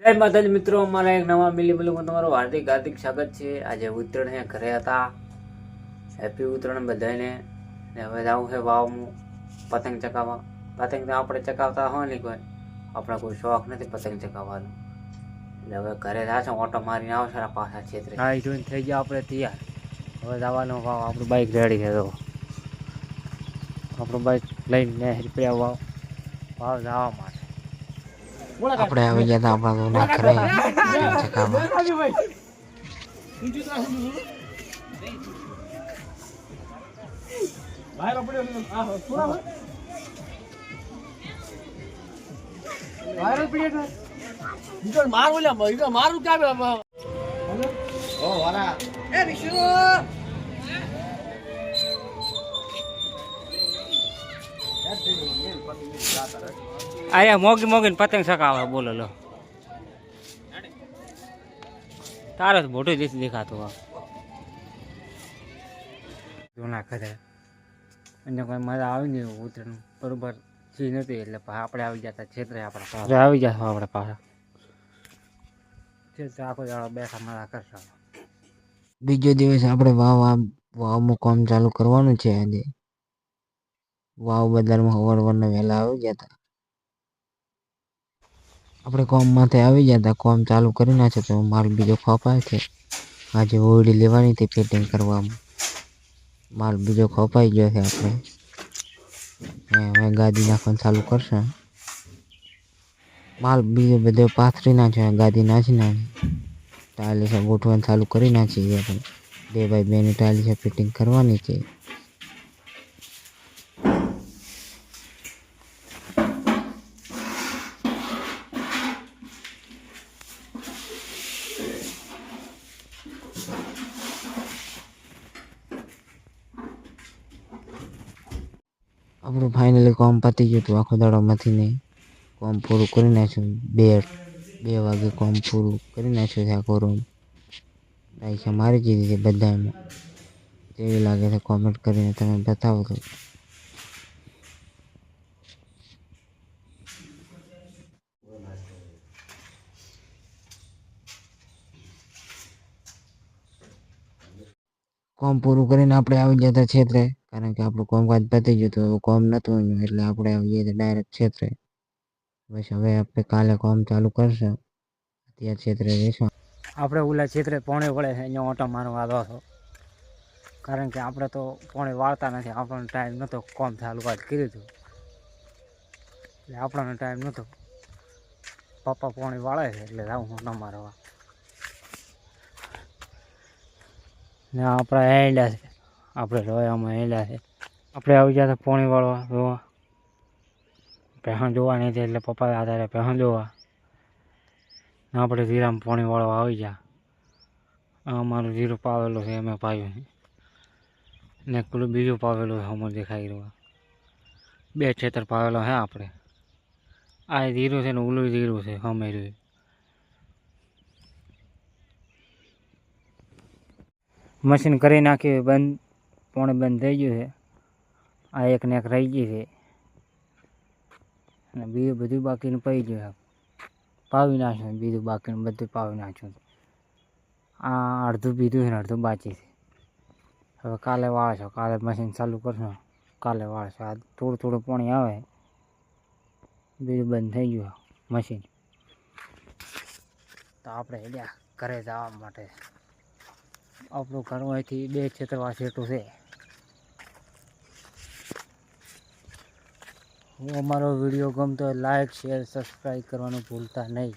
જય માતાજી મિત્રો, અમારા એક નવા મિલી બ્લોગમાં તમારું હાર્દિક હાર્દિક સ્વાગત છે। આજે ઉત્તરાયણ હે, ઘરે હતા। હેપી ઉત્તરાયણ બધાને। ને હવે જવું છે વાવમાં પતંગ ચગાવવા। પતંગ તો આપણે ચગાવતા હોય ને કોઈ, આપણે કોઈ શોખ નથી પતંગ ચગાવવાનો। એટલે હવે ઘરે જાશું, ઓટો મારીને આવશે પાછા ક્ષેત્રે। હા, જોઈને થઈ ગયા આપણે તૈયાર। હવે જવાનું વાવ, આપણું બાઇક રેડી છે। તો આપણું બાઇક લઈને રૂપિયા વાવ જવા માટે આપણે આવી ગયા હતા આપણા ઘરે પતંગ ચગાવવા। આયા મોગી મોગીને પતંગ ચગાવે। બોલો લો, તારે તો મોટું દેખાતું હોય જૂના ઘરે। અને કોઈ મજા આવી નહીં ઉતરણ બરોબર સી નથી, એટલે આપણે આવી જતા ક્ષેત્રે આપણા પાસે આવી જશો। આપણે પાછા ક્ષેત્રે આખો દાડો બેઠા મજા કરશો। બીજો દિવસ આપણે વાવમાં કામ ચાલુ કરવાનું છે। આજે વાવ બજારમાં સવારના વહેલા આવી ગયા હતા। આપણે કોમમાંથી આવી ગયા હતા, કોમ ચાલુ કરી નાખે તો માલ બીજો ખપાય છે। આજે હોળી લેવાની હતી ફિટિંગ કરવામાં, માલ બીજો ખપાઈ ગયો છે। આપણે હવે ગાદી નાખવાનું ચાલુ કરશે। માલ બીજો બધો પાથરી નાખ્યો, ગાદી નાખી નાખી, ટાઇલ્સ ગોઠવવાનું ચાલુ કરી નાખી। આપણે 2x2 ની ટાઇલ્સ ફિટિંગ કરવાની છે। આપણું ફાઇનલી કામ પતી ગયું હતું। આખો દાડોમાંથી ને કામ પૂરું કરી નાખ્યું। 2 વાગે કામ પૂરું કરી નાખ્યું છે। આખો રૂમ પૈસા મારી દીધી છે બધામાં। કેવી લાગે છે કોમેન્ટ કરીને તમે બતાવો તો। કામ પૂરું કરીને આપણે આવી ગયા હતા ક્ષેત્રે, કારણ કે આપણું કામકાજ પતી ગયું હતું। કામ નહોતું આવ્યું એટલે આપણે આવી ગયા હતા ડાયરેક્ટ ક્ષેત્રે। બસ હવે આપણે કાલે કામ ચાલુ કરશું, ત્યાં ક્ષેત્રે રહીશું। આપણે ઓલા ક્ષેત્રે પોણે વળે છે, અહીંયા ઓટો મારવા આવ્યો હતો, કારણ કે આપણે તો પોણે વાળતા નથી। આપણને ટાઈમ નહોતો, કામ ચાલુ કર્યું હતું એટલે આપણને ટાઈમ નહોતો। પપ્પા પોણે વાળે છે એટલે જાઉં ઓટો મારવા। ને આપણા હેંડા છે, આપણે રોયામાં હેંડા છે। આપણે આવી ગયા હતા પોણી વાળવા જોવા, પહેણ જોવાની હતી એટલે પપ્પા આધારે પહેણ જોવા। આપણે જીરામાં પોણી વાળવા આવી ગયા। અમારું જીરું પાવેલું છે, એમ પાયું છે ને પેલું બીજું પાવેલું છે, અમર દેખાઈ રહ્યું। 2 ખેતર પાવેલો છે આપણે। આ જીરું છે ને ઓલું જીરું છે અમે રહ્યું। મશીન કરી નાખ્યું, બંધ પોણે બંધ થઈ ગયું છે। આ એક ને એક રહી ગઈ છે અને બીજું બધું બાકીનું પડી ગયું છે। પાવી નાખ્યું, બીજું બાકીનું બધું પાવી નાખ્યું। આ અડધું બીજું છે ને અડધું બાકી છે। હવે કાલે વાળશો, કાલે મશીન ચાલુ કરશો, કાલે વાળશો। આ થોડું થોડું પાણી આવે, બીજું બંધ થઈ ગયું મશીન। તો આપણે હેડ્યા ઘરે જવા માટે। આપણું ઘર અહીંથી 2 ક્ષેત્રવા જેટલું છે। અમારો વિડીયો ગમતો હોય લાઈક શેર સબસ્ક્રાઈબ કરવાનું ભૂલતા નહીં।